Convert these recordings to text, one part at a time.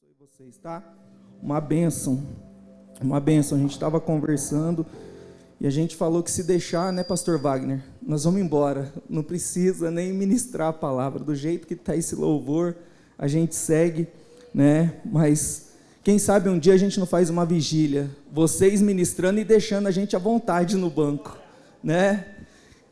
abençoe vocês, tá? Uma bênção. A gente estava conversando e a gente falou que se deixar, né, pastor Wagner, nós vamos embora. Não precisa nem ministrar a palavra. Do jeito que está esse louvor, a gente segue, né? Mas quem sabe um dia a gente não faz uma vigília, vocês ministrando e deixando a gente à vontade no banco, né?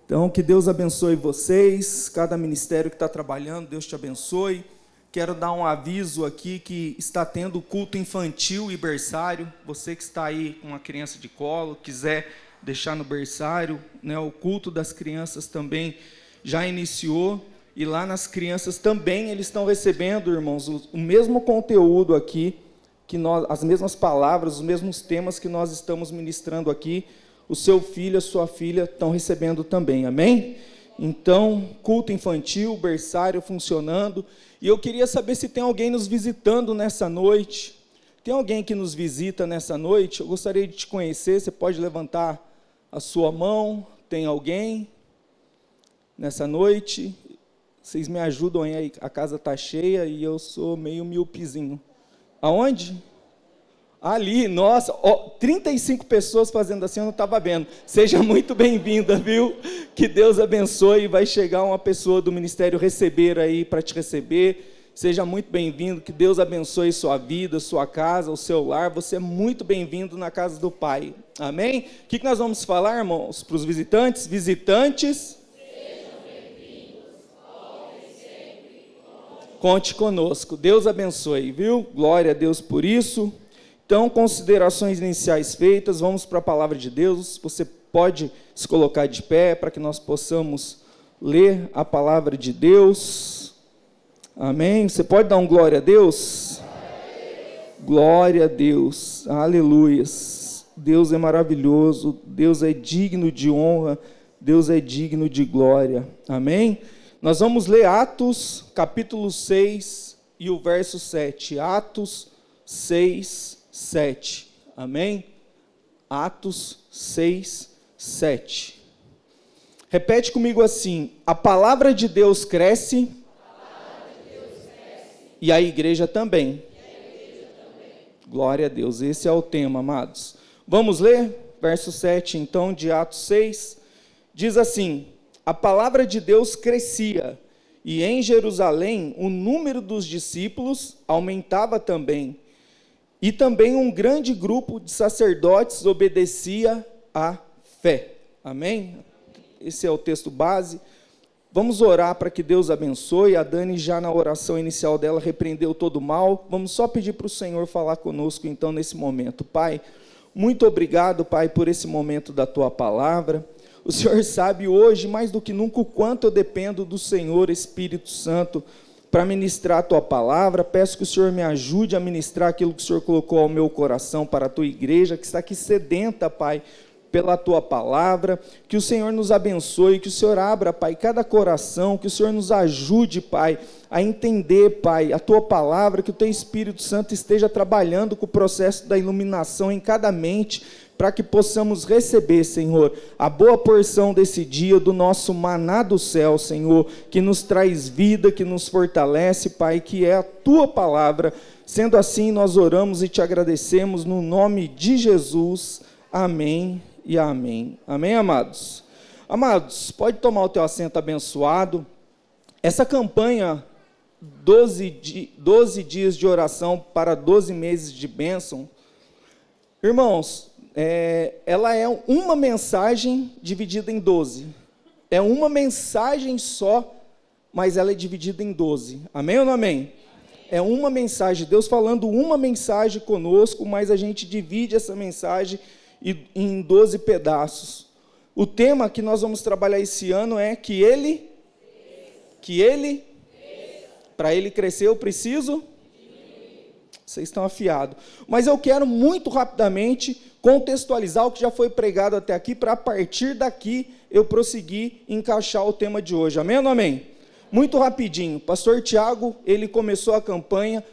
Então, que Deus abençoe vocês, cada ministério que está trabalhando, Deus te abençoe. Quero dar um aviso aqui que está tendo culto infantil e berçário. Você que está aí com uma criança de colo, quiser deixar no berçário, né, o culto das crianças também já iniciou. E lá nas crianças também eles estão recebendo, irmãos, o mesmo conteúdo aqui, que nós, as mesmas palavras, os mesmos temas que nós estamos ministrando aqui. O seu filho, a sua filha estão recebendo também, amém? Então, culto infantil, berçário funcionando. E eu queria saber se tem alguém nos visitando nessa noite. Tem alguém que nos visita nessa noite? Eu gostaria de te conhecer, você pode levantar a sua mão. Tem alguém nessa noite? Vocês me ajudam aí, a casa está cheia e eu sou meio míopezinho. Aonde? Ali, nossa, 35 pessoas fazendo assim, eu não estava vendo. Seja muito bem-vinda, viu? Que Deus abençoe. Vai chegar uma pessoa do ministério receber aí para te receber. Seja muito bem-vindo. Que Deus abençoe sua vida, sua casa, o seu lar. Você é muito bem-vindo na casa do Pai. Amém? O que nós vamos falar, irmãos, para os visitantes? Visitantes, sejam bem-vindos. Voltem sempre. Conte conosco. Deus abençoe, viu? Glória a Deus por isso. Então, considerações iniciais feitas, vamos para a palavra de Deus. Você pode se colocar de pé para que nós possamos ler a palavra de Deus. Amém? Você pode dar um glória a Deus? Glória a Deus. Aleluias. Deus é maravilhoso, Deus é digno de honra, Deus é digno de glória. Amém? Nós vamos ler Atos, capítulo 6 e o verso 7. Atos 6, 7, amém? Atos 6, 7. Repete comigo assim: a palavra de Deus cresce, e a igreja também. Glória a Deus, esse é o tema, amados. Vamos ler? Verso 7, então, de Atos 6, diz assim: a palavra de Deus crescia, e em Jerusalém o número dos discípulos aumentava também. E também um grande grupo de sacerdotes obedecia à fé. Amém? Esse é o texto base. Vamos orar para que Deus abençoe. A Dani, já na oração inicial dela, repreendeu todo o mal. Vamos só pedir para o Senhor falar conosco, então, nesse momento. Pai, muito obrigado, Pai, por esse momento da Tua palavra. O Senhor sabe hoje, mais do que nunca, o quanto eu dependo do Senhor, Espírito Santo, para ministrar a Tua palavra. Peço que o Senhor me ajude a ministrar aquilo que o Senhor colocou ao meu coração para a Tua igreja, que está aqui sedenta, Pai, pela Tua palavra. Que o Senhor nos abençoe, que o Senhor abra, Pai, cada coração, que o Senhor nos ajude, Pai, a entender, Pai, a Tua palavra, que o Teu Espírito Santo esteja trabalhando com o processo da iluminação em cada mente, para que possamos receber, Senhor, a boa porção desse dia do nosso maná do céu, Senhor, que nos traz vida, que nos fortalece, Pai, que é a Tua palavra. Sendo assim, nós oramos e Te agradecemos no nome de Jesus. Amém e amém. Amém, amados? Amados, pode tomar o teu assento abençoado. Essa campanha, 12 dias de oração para 12 meses de bênção, irmãos, ela é uma mensagem dividida em 12. É uma mensagem só, mas ela é dividida em 12. Amém ou não amém? É uma mensagem, Deus falando uma mensagem conosco, mas a gente divide essa mensagem em 12 pedaços. O tema que nós vamos trabalhar esse ano é que ele, para ele crescer eu preciso... Vocês estão afiados. Mas eu quero muito rapidamente contextualizar o que já foi pregado até aqui, para a partir daqui eu prosseguir e encaixar o tema de hoje. Amém ou não amém? Muito rapidinho. Pastor Tiago, ele começou a campanha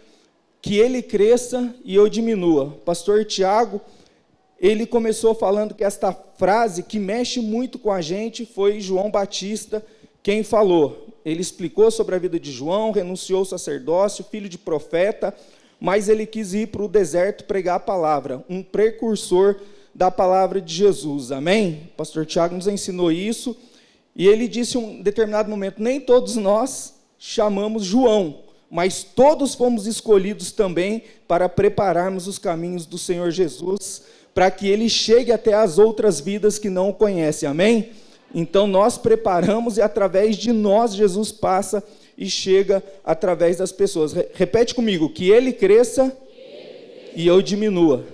que ele cresça e eu diminua. Pastor Tiago, ele começou falando que esta frase que mexe muito com a gente foi João Batista quem falou. Ele explicou sobre a vida de João, renunciou ao sacerdócio, filho de profeta, mas ele quis ir para o deserto pregar a palavra, um precursor da palavra de Jesus, amém? O pastor Tiago nos ensinou isso, e ele disse em um determinado momento, nem todos nós chamamos João, mas todos fomos escolhidos também para prepararmos os caminhos do Senhor Jesus, para que ele chegue até as outras vidas que não o conhecem, amém? Então nós preparamos e através de nós Jesus passa e chega através das pessoas. Repete comigo, que ele cresça e eu diminua.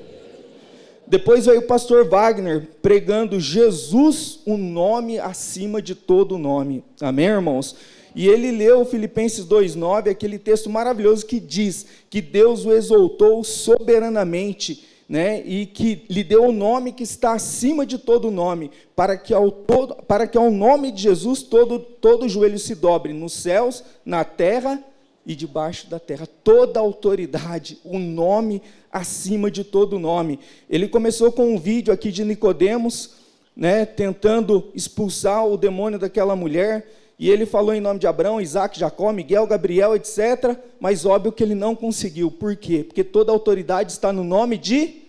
Depois veio o pastor Wagner pregando Jesus, o nome acima de todo nome. Amém, irmãos? E ele leu Filipenses 2,9, aquele texto maravilhoso que diz que Deus o exaltou soberanamente, né? E que lhe deu o nome que está acima de todo nome, para que ao nome de Jesus todo joelho se dobre, nos céus, na terra e debaixo da terra, toda autoridade, o nome acima de todo nome. Ele começou com um vídeo aqui de Nicodemos, né, tentando expulsar o demônio daquela mulher, e ele falou em nome de Abraão, Isaac, Jacó, Miguel, Gabriel, etc., mas óbvio que ele não conseguiu. Por quê? Porque toda autoridade está no nome de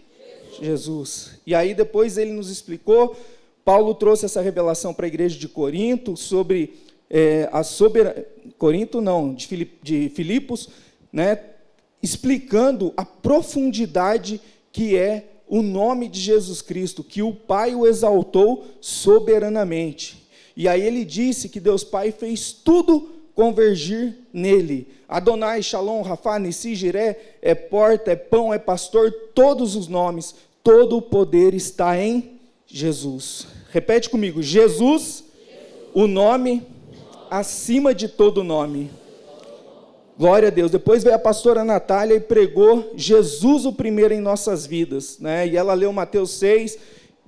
Jesus. E aí depois ele nos explicou, Paulo trouxe essa revelação para a igreja de Corinto, sobre de Filipos, né, explicando a profundidade que é o nome de Jesus Cristo, que o Pai o exaltou soberanamente. E aí ele disse que Deus Pai fez tudo convergir nele. Adonai, Shalom, Rafá, Nissi, Jiré, é porta, é pão, é pastor, todos os nomes, todo o poder está em Jesus. Repete comigo, Jesus, o nome acima de todo nome. Glória a Deus. Depois veio a pastora Natália e pregou Jesus o primeiro em nossas vidas, né? E ela leu Mateus 6,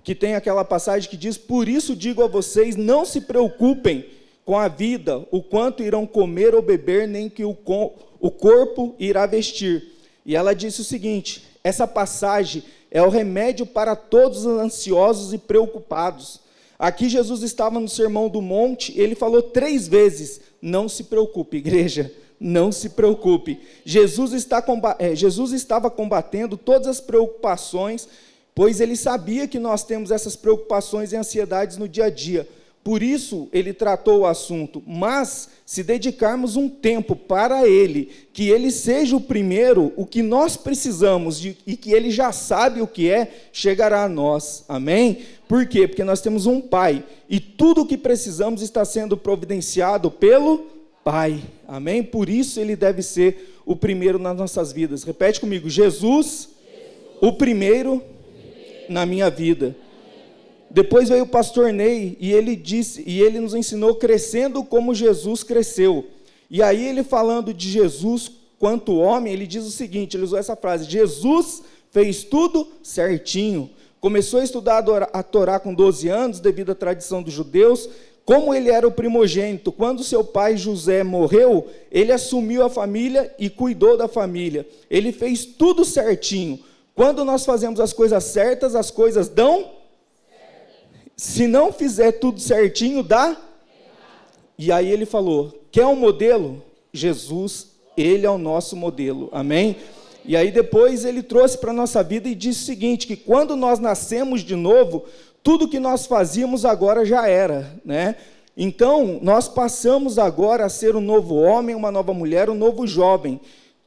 que tem aquela passagem que diz, por isso digo a vocês, não se preocupem com a vida, o quanto irão comer ou beber, nem que o corpo irá vestir. E ela disse o seguinte, essa passagem é o remédio para todos os ansiosos e preocupados. Aqui Jesus estava no Sermão do Monte, ele falou 3 vezes, não se preocupe, igreja, não se preocupe. Jesus estava combatendo todas as preocupações, pois ele sabia que nós temos essas preocupações e ansiedades no dia a dia. Por isso, ele tratou o assunto. Mas, se dedicarmos um tempo para ele, que ele seja o primeiro, o que nós precisamos e que ele já sabe o que é, chegará a nós. Amém? Por quê? Porque nós temos um Pai. E tudo o que precisamos está sendo providenciado pelo Pai. Amém? Por isso, ele deve ser o primeiro nas nossas vidas. Repete comigo. Jesus, o primeiro na minha vida. Depois veio o pastor Ney e ele nos ensinou crescendo como Jesus cresceu. E aí ele falando de Jesus quanto homem, ele diz o seguinte, ele usou essa frase, Jesus fez tudo certinho. Começou a estudar a Torá com 12 anos, devido à tradição dos judeus. Como ele era o primogênito, quando seu pai José morreu, ele assumiu a família e cuidou da família. Ele fez tudo certinho. Quando nós fazemos as coisas certas, as coisas dão. Se não fizer tudo certinho, dá. E aí ele falou, quer um modelo? Jesus, ele é o nosso modelo. Amém? E aí depois ele trouxe para a nossa vida e disse o seguinte, que quando nós nascemos de novo, tudo que nós fazíamos agora já era, né? Então, nós passamos agora a ser um novo homem, uma nova mulher, um novo jovem.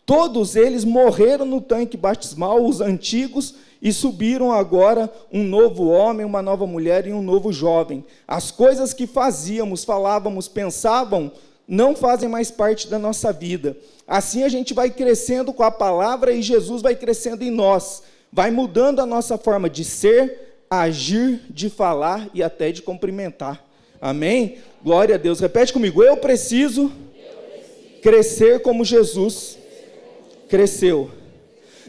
Todos eles morreram no tanque batismal, os antigos, e subiram agora um novo homem, uma nova mulher e um novo jovem. As coisas que fazíamos, falávamos, pensavam, não fazem mais parte da nossa vida. Assim a gente vai crescendo com a palavra e Jesus vai crescendo em nós. Vai mudando a nossa forma de ser, agir, de falar e até de cumprimentar. Amém? Glória a Deus. Repete comigo. Eu preciso crescer como Jesus cresceu.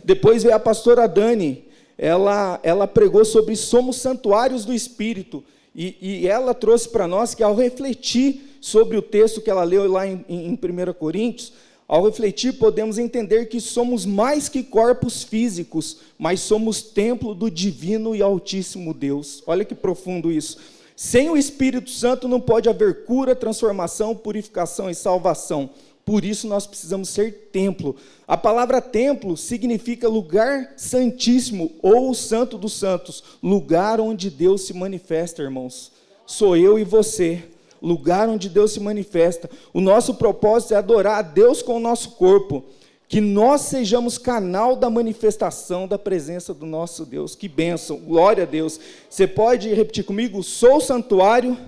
Depois veio a pastora Dani. Ela pregou sobre somos santuários do Espírito. E ela trouxe para nós que ao refletir sobre o texto que ela leu lá em 1 Coríntios, ao refletir podemos entender que somos mais que corpos físicos, mas somos templo do divino e altíssimo Deus. Olha que profundo isso. Sem o Espírito Santo não pode haver cura, transformação, purificação e salvação. Por isso nós precisamos ser templo. A palavra templo significa lugar santíssimo ou santo dos santos, lugar onde Deus se manifesta, irmãos. Sou eu e você, lugar onde Deus se manifesta. O nosso propósito é adorar a Deus com o nosso corpo, que nós sejamos canal da manifestação da presença do nosso Deus. Que bênção, glória a Deus. Você pode repetir comigo? Sou santuário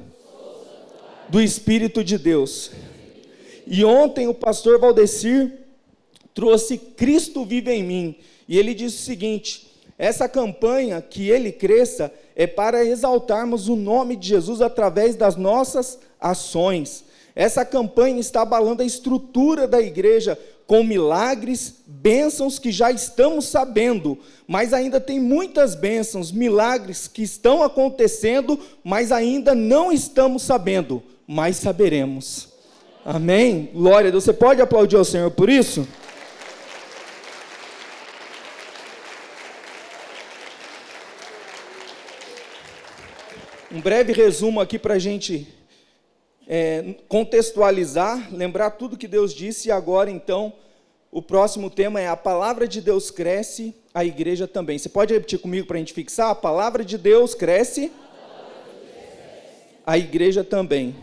do Espírito de Deus. E ontem o pastor Valdecir trouxe Cristo vive em mim. E ele disse o seguinte: essa campanha, que ele cresça, é para exaltarmos o nome de Jesus através das nossas ações. Essa campanha está abalando a estrutura da igreja com milagres, bênçãos que já estamos sabendo, mas ainda tem muitas bênçãos, milagres que estão acontecendo, mas ainda não estamos sabendo, mas saberemos. Amém? Glória a Deus. Você pode aplaudir ao Senhor por isso? Um breve resumo aqui para a gente contextualizar, lembrar tudo que Deus disse. E agora então, o próximo tema é: a palavra de Deus cresce, a igreja também. Você pode repetir comigo para a gente fixar? A palavra de Deus cresce, a igreja também.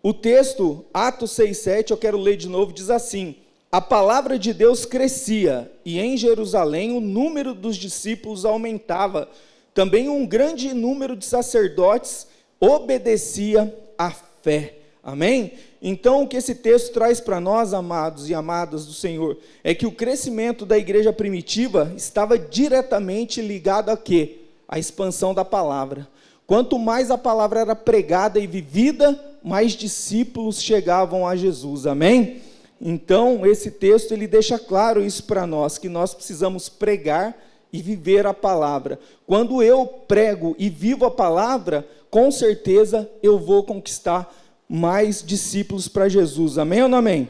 O texto, Atos 6,7, eu quero ler de novo, diz assim: a palavra de Deus crescia, e em Jerusalém o número dos discípulos aumentava. Também um grande número de sacerdotes obedecia à fé. Amém? Então, o que esse texto traz para nós, amados e amadas do Senhor, é que o crescimento da igreja primitiva estava diretamente ligado a quê? A expansão da palavra. Quanto mais a palavra era pregada e vivida, mais discípulos chegavam a Jesus. Amém? Então, esse texto ele deixa claro isso para nós, que nós precisamos pregar e viver a palavra. Quando eu prego e vivo a palavra, com certeza eu vou conquistar mais discípulos para Jesus. Amém ou não amém?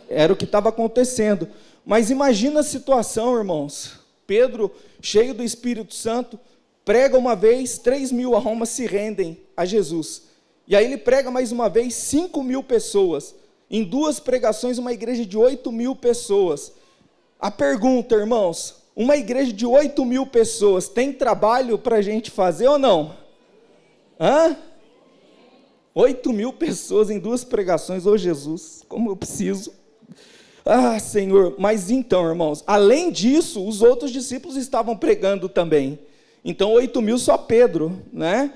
Era o que estava acontecendo. Mas imagina a situação, irmãos. Pedro, cheio do Espírito Santo, prega uma vez, 3.000 almas se rendem a Jesus. E aí ele prega mais uma vez, 5.000 pessoas. Em 2 pregações, uma igreja de 8.000 pessoas. A pergunta, irmãos: uma igreja de 8.000 pessoas tem trabalho para a gente fazer ou não? 8.000 pessoas em 2 pregações, ô Jesus, como eu preciso. Senhor. Mas então, irmãos, além disso, os outros discípulos estavam pregando também. Então, 8.000 só Pedro, né?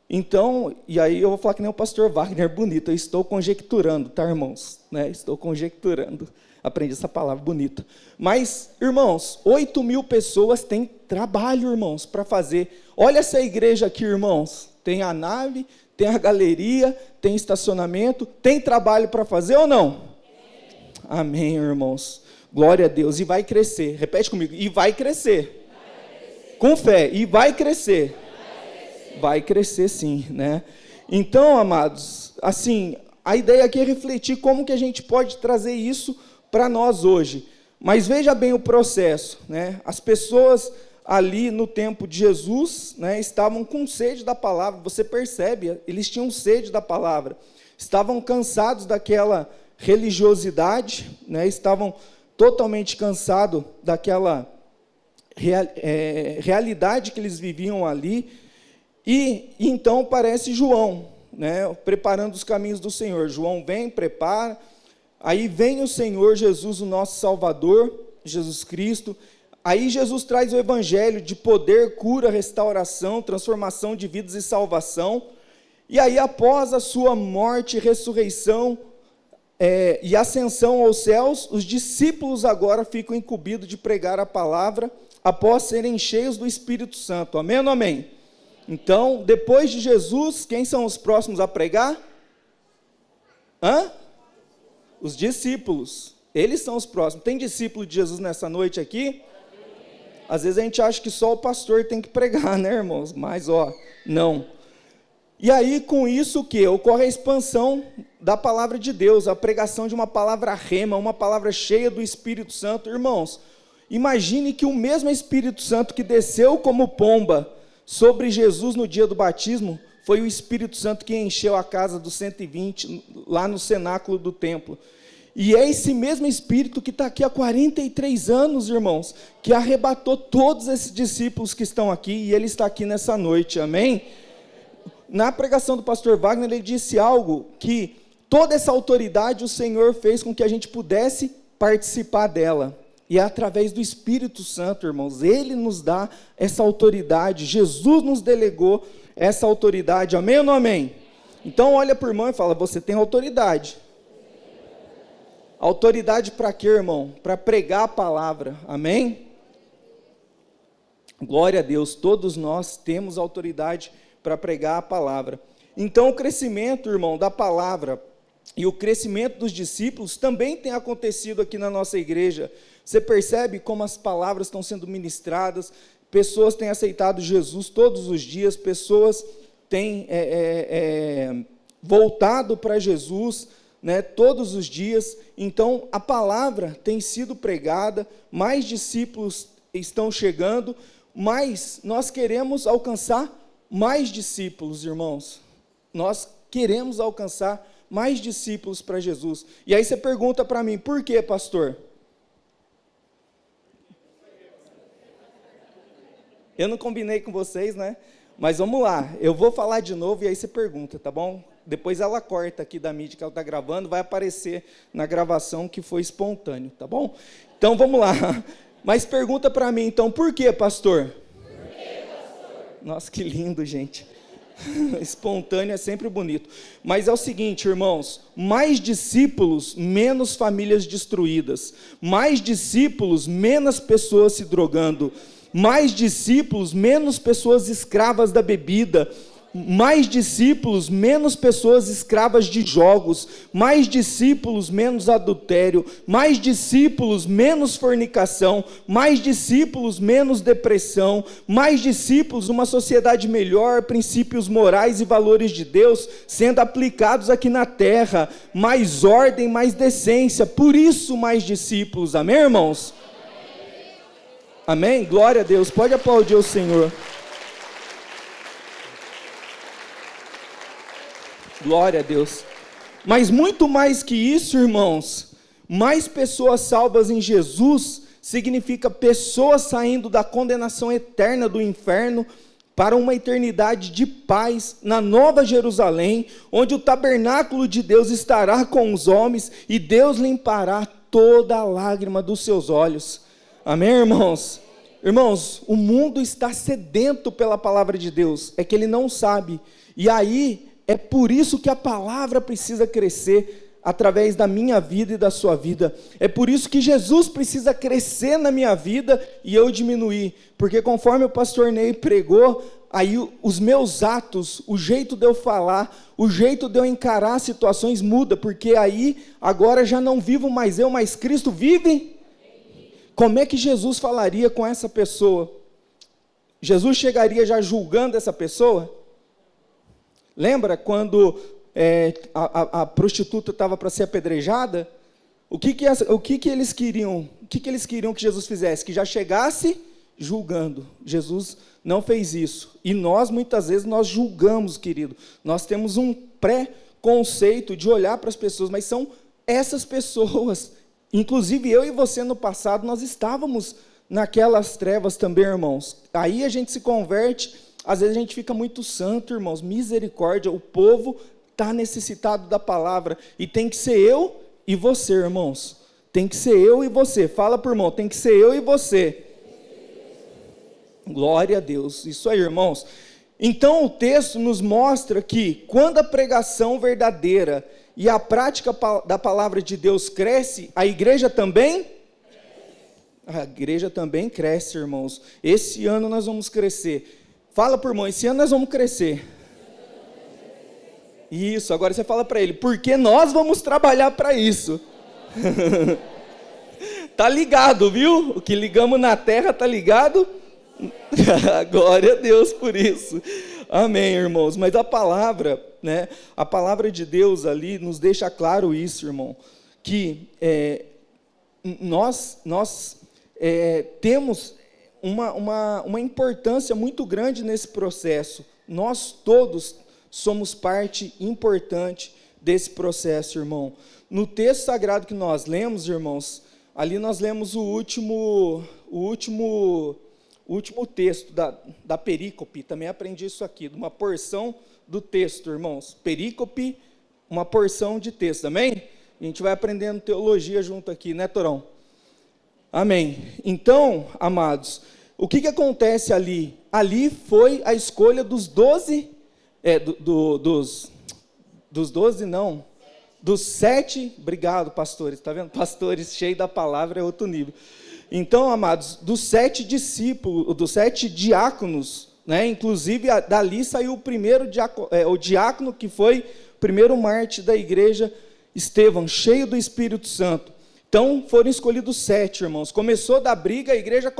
Então, e aí eu vou falar que nem o pastor Wagner, bonito, eu estou conjecturando, tá, irmãos? Né? Estou conjecturando, aprendi essa palavra bonita. Mas, irmãos, 8.000 pessoas têm trabalho, irmãos, para fazer. Olha essa igreja aqui, irmãos, tem a nave, tem a galeria, tem estacionamento, tem trabalho para fazer ou não? Amém, irmãos, glória a Deus. E vai crescer, repete comigo: e vai crescer, com fé, e vai crescer. Vai crescer sim, né? Então, amados, assim, a ideia aqui é refletir como que a gente pode trazer isso para nós hoje. Mas veja bem o processo, né? As pessoas ali no tempo de Jesus, né, estavam com sede da palavra. Você percebe, eles tinham sede da palavra. Estavam cansados daquela religiosidade, né? Estavam totalmente cansados daquela realidade que eles viviam ali. E então aparece João, né, preparando os caminhos do Senhor. João vem, prepara, aí vem o Senhor Jesus, o nosso Salvador, Jesus Cristo. Aí Jesus traz o evangelho de poder, cura, restauração, transformação de vidas e salvação. E aí, após a sua morte, ressurreição e ascensão aos céus, os discípulos agora ficam incumbidos de pregar a palavra, após serem cheios do Espírito Santo. Amém ou não amém? Então, depois de Jesus, quem são os próximos a pregar? Os discípulos. Eles são os próximos. Tem discípulo de Jesus nessa noite aqui? Às vezes a gente acha que só o pastor tem que pregar, né, irmãos? Mas, não. E aí, com isso, o quê? Ocorre a expansão da palavra de Deus, a pregação de uma palavra rema, uma palavra cheia do Espírito Santo. Irmãos, imagine que o mesmo Espírito Santo que desceu como pomba sobre Jesus no dia do batismo, foi o Espírito Santo que encheu a casa dos 120, lá no cenáculo do templo. E é esse mesmo Espírito que está aqui há 43 anos, irmãos, que arrebatou todos esses discípulos que estão aqui, e ele está aqui nessa noite, amém? Na pregação do pastor Wagner, ele disse algo, que toda essa autoridade o Senhor fez com que a gente pudesse participar dela. E é através do Espírito Santo, irmãos, ele nos dá essa autoridade, Jesus nos delegou essa autoridade, amém ou não amém? Então olha para o irmão e fala, você tem autoridade. Autoridade para quê, irmão? Para pregar a palavra, amém? Glória a Deus, todos nós temos autoridade para pregar a palavra. Então o crescimento, irmão, da palavra e o crescimento dos discípulos também tem acontecido aqui na nossa igreja. Você percebe como as palavras estão sendo ministradas, pessoas têm aceitado Jesus todos os dias, pessoas têm voltado para Jesus, né, todos os dias. Então a palavra tem sido pregada, mais discípulos estão chegando, mas nós queremos alcançar mais discípulos, irmãos. Nós queremos alcançar mais discípulos para Jesus. E aí você pergunta para mim, por quê, pastor? Eu não combinei com vocês, né? Mas vamos lá, eu vou falar de novo e aí você pergunta, tá bom? Depois ela corta aqui da mídia que ela está gravando, vai aparecer na gravação que foi espontâneo, tá bom? Então vamos lá. Mas pergunta para mim, então, por quê, pastor? Por quê, pastor? Nossa, que lindo, gente. Espontâneo é sempre bonito. Mas é o seguinte, irmãos, mais discípulos, menos famílias destruídas. Mais discípulos, menos pessoas se drogando. Mais discípulos, menos pessoas escravas da bebida. Mais discípulos, menos pessoas escravas de jogos. Mais discípulos, menos adultério. Mais discípulos, menos fornicação. Mais discípulos, menos depressão. Mais discípulos, uma sociedade melhor, princípios morais e valores de Deus sendo aplicados aqui na terra. Mais ordem, mais decência. Por isso, mais discípulos. Amém, irmãos? Amém? Glória a Deus. Pode aplaudir o Senhor. Glória a Deus. Mas muito mais que isso, irmãos, mais pessoas salvas em Jesus significa pessoas saindo da condenação eterna do inferno para uma eternidade de paz na Nova Jerusalém, onde o tabernáculo de Deus estará com os homens e Deus limpará toda a lágrima dos seus olhos. Amém, irmãos? Irmãos, o mundo está sedento pela palavra de Deus, é que ele não sabe, e aí é por isso que a palavra precisa crescer através da minha vida e da sua vida. É por isso que Jesus precisa crescer na minha vida e eu diminuir. Porque conforme o pastor Ney pregou, aí os meus atos, o jeito de eu falar, o jeito de eu encarar situações muda. Porque aí, agora já não vivo mais eu, mas Cristo vive. Como é que Jesus falaria com essa pessoa? Jesus chegaria já julgando essa pessoa? Lembra quando a prostituta estava para ser apedrejada? O que eles queriam? O que eles queriam que Jesus fizesse? Que já chegasse julgando. Jesus não fez isso. E nós, muitas vezes, nós julgamos, querido. Nós temos um pré-conceito de olhar para as pessoas, mas são essas pessoas. Inclusive, eu e você, no passado, nós estávamos naquelas trevas também, irmãos. Aí a gente se converte. Às vezes a gente fica muito santo, irmãos, misericórdia, o povo está necessitado da palavra, e tem que ser eu e você, irmãos, tem que ser eu e você, fala para o irmão, tem que ser eu e você, glória a Deus, isso aí, irmãos. Então o texto nos mostra que quando a pregação verdadeira e a prática da palavra de Deus cresce, a igreja também? A igreja também cresce, irmãos, esse ano nós vamos crescer. Fala por irmão, esse ano nós vamos crescer. Isso, agora você fala para ele, porque nós vamos trabalhar para isso. Tá ligado, viu? O que ligamos na terra tá ligado? Glória a Deus por isso. Amém, irmãos. Mas a palavra, né? A palavra de Deus ali nos deixa claro isso, irmão, que nós temos uma importância muito grande nesse processo. Nós todos somos parte importante desse processo, irmão. No texto sagrado que nós lemos, irmãos, ali nós lemos o último texto da perícope, também aprendi isso aqui, de uma porção do texto, irmãos. Perícope, uma porção de texto, amém? A gente vai aprendendo teologia junto aqui, né, Torão? Amém. Então, amados, o que acontece ali? Ali foi a escolha dos 12, dos 7, obrigado, pastores, está vendo? Pastores, cheio da palavra, é outro nível. Então, amados, dos 7 discípulos, dos 7 diáconos, né, inclusive dali saiu o primeiro o diácono que foi o primeiro mártir da igreja, Estevão, cheio do Espírito Santo. Então, foram escolhidos 7, irmãos. Começou da briga, a igreja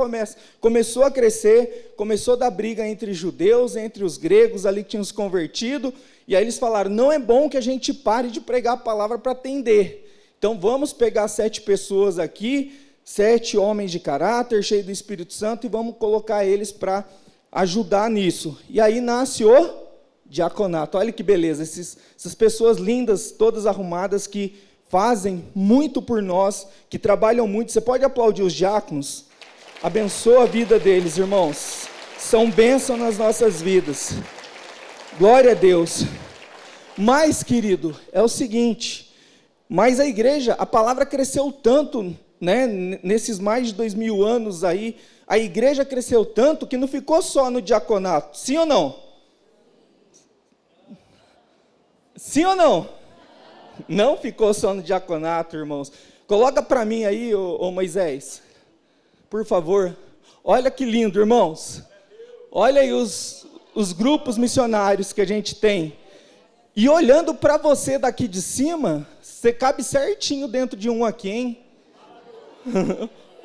começou a crescer, começou da briga entre judeus, entre os gregos ali que tinham se convertido, e aí eles falaram, não é bom que a gente pare de pregar a palavra para atender. Então, vamos pegar 7 pessoas aqui, 7 homens de caráter, cheios do Espírito Santo, e vamos colocar eles para ajudar nisso. E aí nasce o diaconato. Olha que beleza, essas pessoas lindas, todas arrumadas, que fazem muito por nós, que trabalham muito. Você pode aplaudir os diáconos? Abençoa a vida deles, irmãos. São bênção nas nossas vidas. Glória a Deus. Mas, querido, é o seguinte, mas a igreja, a palavra cresceu tanto, né, nesses mais de 2000 anos aí, a igreja cresceu tanto que não ficou só no diaconato. Sim ou não? Sim ou não? Não ficou só no diaconato, irmãos. Coloca para mim aí, ô Moisés, por favor. Olha que lindo, irmãos. Olha aí os grupos missionários que a gente tem. E olhando para você daqui de cima, você cabe certinho dentro de um aqui, hein?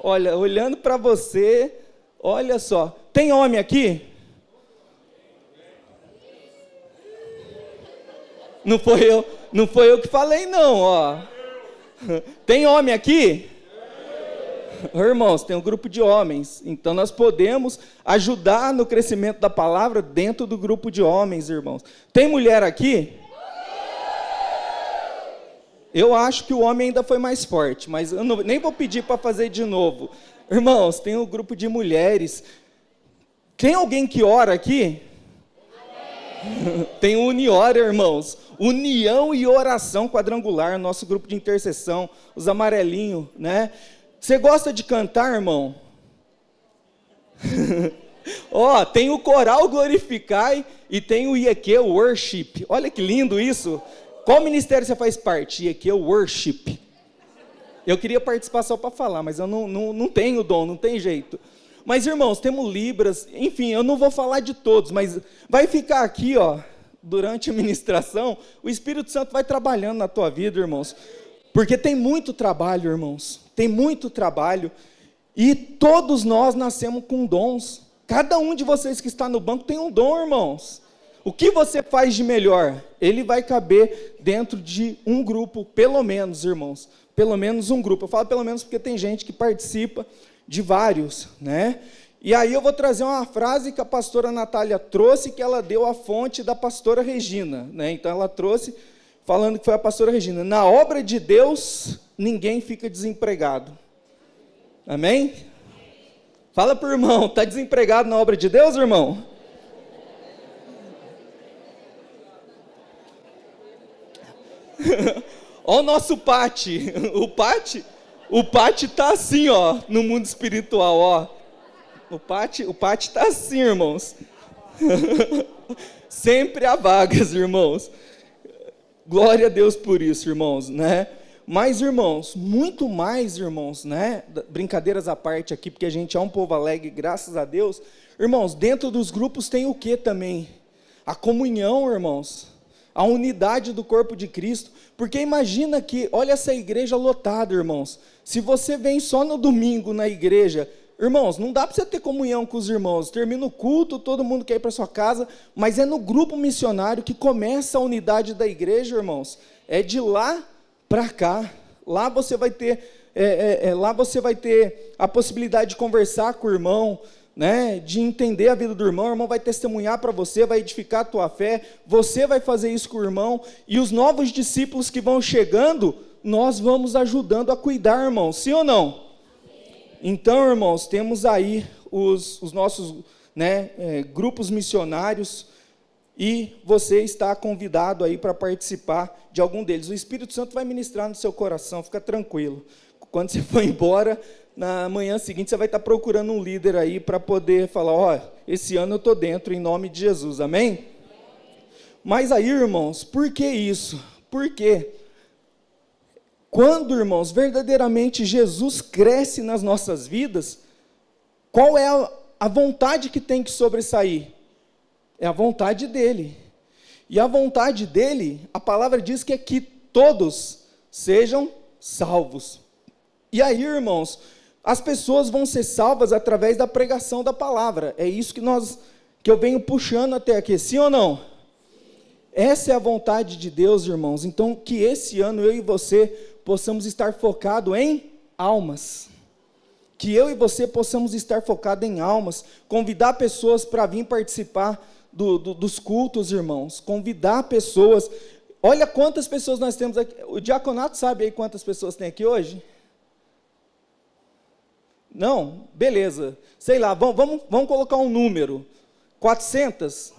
Olha, olhando para você, olha só. Tem homem aqui? Não foi eu que falei, não, ó. Tem homem aqui? Irmãos, tem um grupo de homens, então nós podemos ajudar no crescimento da palavra dentro do grupo de homens, irmãos. Tem mulher aqui? Eu acho que o homem ainda foi mais forte, mas eu nem vou pedir para fazer de novo. Irmãos, tem um grupo de mulheres. Tem alguém que ora aqui? Tem o Uniora, irmãos. União e oração quadrangular, nosso grupo de intercessão, os amarelinhos, né? Você gosta de cantar, irmão? Ó, tem o coral Glorificai e tem o IEQ Worship. Olha que lindo isso. Qual ministério você faz parte? IEQ Worship. Eu queria participar só para falar, mas eu não tenho dom, não tem jeito. Mas, irmãos, temos libras, enfim, eu não vou falar de todos, mas vai ficar aqui, ó, durante a ministração, o Espírito Santo vai trabalhando na tua vida, irmãos, porque tem muito trabalho, irmãos, tem muito trabalho, e todos nós nascemos com dons. Cada um de vocês que está no banco tem um dom, irmãos. O que você faz de melhor? Ele vai caber dentro de um grupo, pelo menos, irmãos, pelo menos um grupo. Eu falo pelo menos porque tem gente que participa de vários, né? E aí eu vou trazer uma frase que a pastora Natália trouxe, que ela deu a fonte da pastora Regina, né? Então ela trouxe, falando que foi a pastora Regina. Na obra de Deus, ninguém fica desempregado. Amém? Fala para o irmão, está desempregado na obra de Deus, irmão? Olha o nosso Pati. O Pati está assim, ó, no mundo espiritual, ó. O Pati está assim, irmãos. Sempre há vagas, irmãos. Glória a Deus por isso, irmãos, né? Mas, irmãos, muito mais, irmãos, né? Brincadeiras à parte aqui, porque a gente é um povo alegre, graças a Deus. Irmãos, dentro dos grupos tem o que também? A comunhão, irmãos. A unidade do corpo de Cristo. Porque imagina que, olha essa igreja lotada, irmãos. Se você vem só no domingo na igreja, irmãos, não dá para você ter comunhão com os irmãos. Termina o culto, todo mundo quer ir para sua casa, mas é no grupo missionário que começa a unidade da igreja, irmãos. É de lá para cá. Lá você vai ter, lá você vai ter a possibilidade de conversar com o irmão, né, de entender a vida do irmão. O irmão vai testemunhar para você, vai edificar a tua fé, você vai fazer isso com o irmão, e os novos discípulos que vão chegando, nós vamos ajudando a cuidar, irmãos, sim ou não? Então, irmãos, temos aí os nossos, né, grupos missionários, e você está convidado aí para participar de algum deles. O Espírito Santo vai ministrar no seu coração, fica tranquilo. Quando você for embora, na manhã seguinte, você vai estar procurando um líder aí para poder falar, ó, esse ano eu estou dentro, em nome de Jesus, amém? Mas aí, irmãos, por que isso? Por quê? Quando, irmãos, verdadeiramente Jesus cresce nas nossas vidas, qual é a vontade que tem que sobressair? É a vontade dele. E a vontade dele, a palavra diz que é que todos sejam salvos. E aí, irmãos, as pessoas vão ser salvas através da pregação da palavra. É isso que eu venho puxando até aqui, sim ou não? Essa é a vontade de Deus, irmãos. Então, que esse ano eu e você possamos estar focados em almas. Que eu e você possamos estar focados em almas. Convidar pessoas para vir participar dos cultos, irmãos. Convidar pessoas. Olha quantas pessoas nós temos aqui. O diaconato sabe aí quantas pessoas tem aqui hoje? Não? Beleza. Sei lá, vamos colocar um número. 400?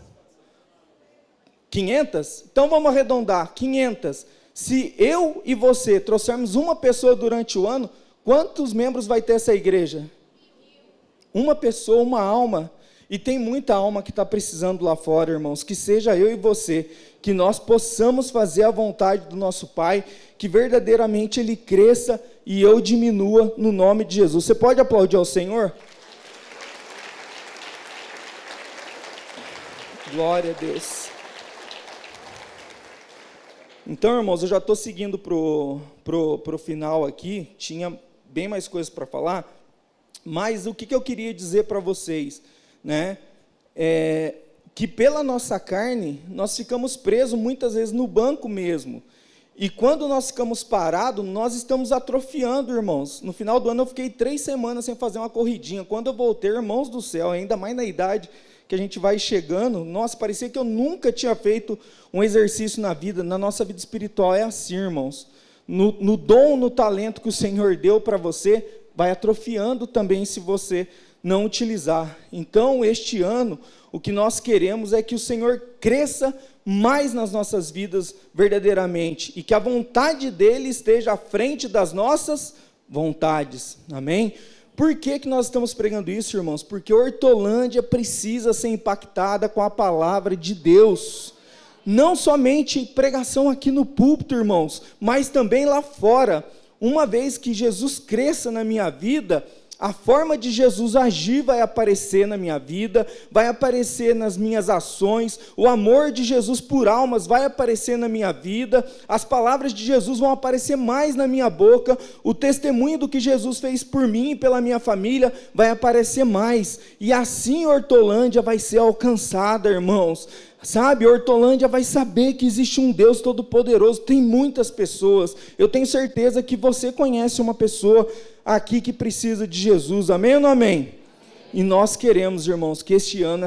500? Então vamos arredondar. 500. Se eu e você trouxermos uma pessoa durante o ano, quantos membros vai ter essa igreja? Uma pessoa, uma alma. E tem muita alma que está precisando lá fora, irmãos. Que seja eu e você, que nós possamos fazer a vontade do nosso Pai, que verdadeiramente Ele cresça e eu diminua no nome de Jesus. Você pode aplaudir ao Senhor? Glória a Deus. Então, irmãos, eu já estou seguindo pro final aqui. Tinha bem mais coisas para falar. Mas o que eu queria dizer para vocês, né? Que pela nossa carne, nós ficamos presos muitas vezes no banco mesmo. E quando nós ficamos parados, nós estamos atrofiando, irmãos. No final do ano eu fiquei 3 semanas sem fazer uma corridinha. Quando eu voltei, irmãos do céu, ainda mais na idade que a gente vai chegando, nossa, parecia que eu nunca tinha feito um exercício na vida. Na nossa vida espiritual é assim, irmãos. No dom, no talento que o Senhor deu para você, vai atrofiando também se você não utilizar. Então, este ano, o que nós queremos é que o Senhor cresça mais nas nossas vidas verdadeiramente, e que a vontade dEle esteja à frente das nossas vontades, amém? Por que nós estamos pregando isso, irmãos? Porque Hortolândia precisa ser impactada com a palavra de Deus, não somente pregação aqui no púlpito, irmãos, mas também lá fora. Uma vez que Jesus cresça na minha vida, a forma de Jesus agir vai aparecer na minha vida, vai aparecer nas minhas ações, o amor de Jesus por almas vai aparecer na minha vida, as palavras de Jesus vão aparecer mais na minha boca, o testemunho do que Jesus fez por mim e pela minha família vai aparecer mais, e assim Hortolândia vai ser alcançada, irmãos. Sabe, Hortolândia vai saber que existe um Deus todo-poderoso. Tem muitas pessoas, eu tenho certeza que você conhece uma pessoa aqui que precisa de Jesus, amém ou não amém? E nós queremos, irmãos, que este ano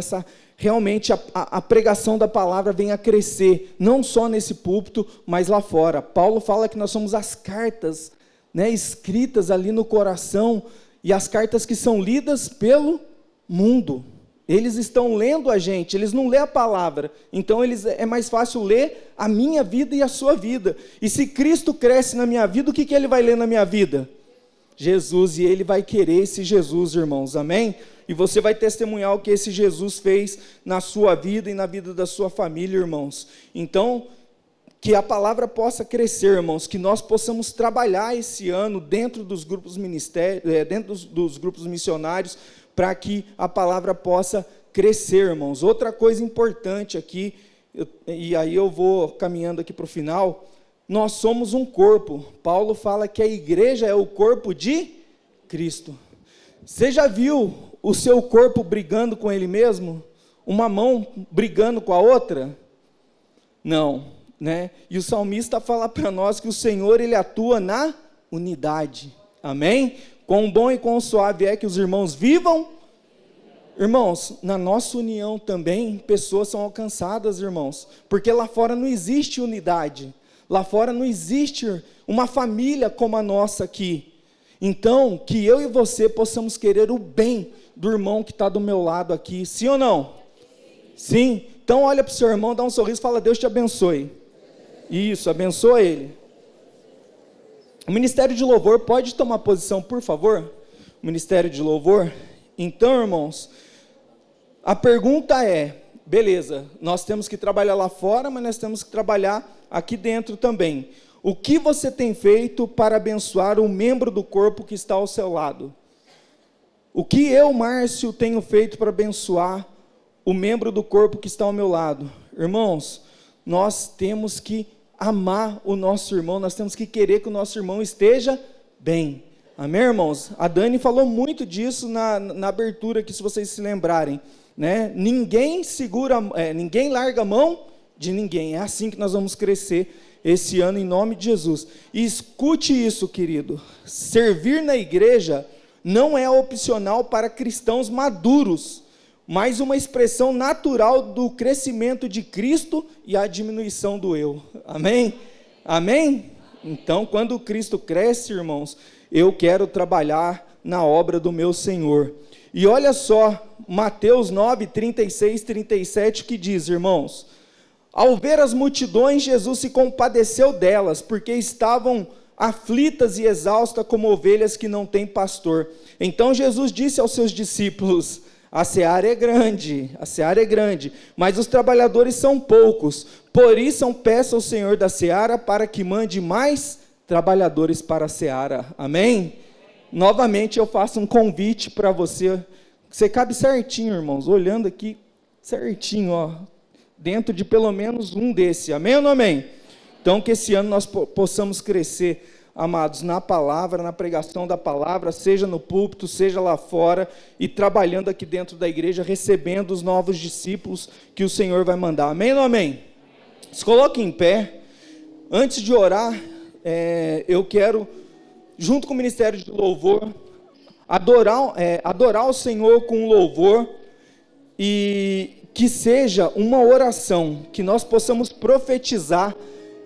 realmente a pregação da palavra venha a crescer, não só nesse púlpito, mas lá fora. Paulo fala que nós somos as cartas, né, escritas ali no coração, e as cartas que são lidas pelo mundo. Eles estão lendo a gente, eles não lêem a palavra, então é mais fácil ler a minha vida e a sua vida. E se Cristo cresce na minha vida, o que Ele vai ler na minha vida? Jesus, e Ele vai querer esse Jesus, irmãos, amém? E você vai testemunhar o que esse Jesus fez na sua vida e na vida da sua família, irmãos. Então, que a palavra possa crescer, irmãos, que nós possamos trabalhar esse ano dentro dos grupos dentro dos grupos missionários, para que a palavra possa crescer, irmãos. Outra coisa importante aqui, e aí eu vou caminhando aqui para o final, nós somos um corpo. Paulo fala que a igreja é o corpo de Cristo. Você já viu o seu corpo brigando com ele mesmo? Uma mão brigando com a outra? Não, né? E o salmista fala para nós que o Senhor, Ele atua na unidade, amém? Quão bom e quão suave é que os irmãos vivam Irmãos, na nossa união também, pessoas são alcançadas, irmãos, porque lá fora não existe unidade, lá fora não existe uma família como a nossa aqui. Então, que eu e você possamos querer o bem do irmão que está do meu lado aqui, sim ou não? Sim. Então olha para o seu irmão, dá um sorriso e fala: Deus te abençoe. Isso, abençoa ele. O Ministério de Louvor pode tomar posição, por favor? O Ministério de Louvor. Então, irmãos, a pergunta é, beleza, nós temos que trabalhar lá fora, mas nós temos que trabalhar aqui dentro também. O que você tem feito para abençoar o membro do corpo que está ao seu lado? O que eu, Márcio, tenho feito para abençoar o membro do corpo que está ao meu lado? Irmãos, nós temos que amar o nosso irmão, nós temos que querer que o nosso irmão esteja bem. Amém, irmãos? A Dani falou muito disso na abertura aqui, se vocês se lembrarem, né? Ninguém larga a mão de ninguém. É assim que nós vamos crescer esse ano, em nome de Jesus. E escute isso, querido: servir na igreja não é opcional para cristãos maduros, mas uma expressão natural do crescimento de Cristo e a diminuição do eu. Amém? Amém? Então, quando Cristo cresce, irmãos, eu quero trabalhar na obra do meu Senhor. E olha só, Mateus 9, 36, 37, que diz, irmãos: ao ver as multidões, Jesus se compadeceu delas, porque estavam aflitas e exaustas como ovelhas que não têm pastor. Então Jesus disse aos seus discípulos: a seara é grande, mas os trabalhadores são poucos. Por isso peça ao Senhor da seara para que mande mais trabalhadores para a seara. Amém? Novamente eu faço um convite para você. Você cabe certinho, irmãos, olhando aqui certinho, ó, dentro de pelo menos um desse. Amém ou não amém? Então que esse ano nós possamos crescer, amados, na palavra, na pregação da palavra, seja no púlpito, seja lá fora, e trabalhando aqui dentro da igreja, recebendo os novos discípulos que o Senhor vai mandar. Amém ou não amém? Se coloque em pé. Antes de orar, eu quero, junto com o Ministério de Louvor, adorar o Senhor com louvor, e que seja uma oração, que nós possamos profetizar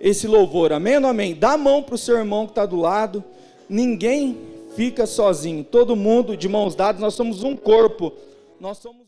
esse louvor. Amém ou não amém? Dá a mão para o seu irmão que está do lado. Ninguém fica sozinho, todo mundo de mãos dadas. Nós somos um corpo, nós somos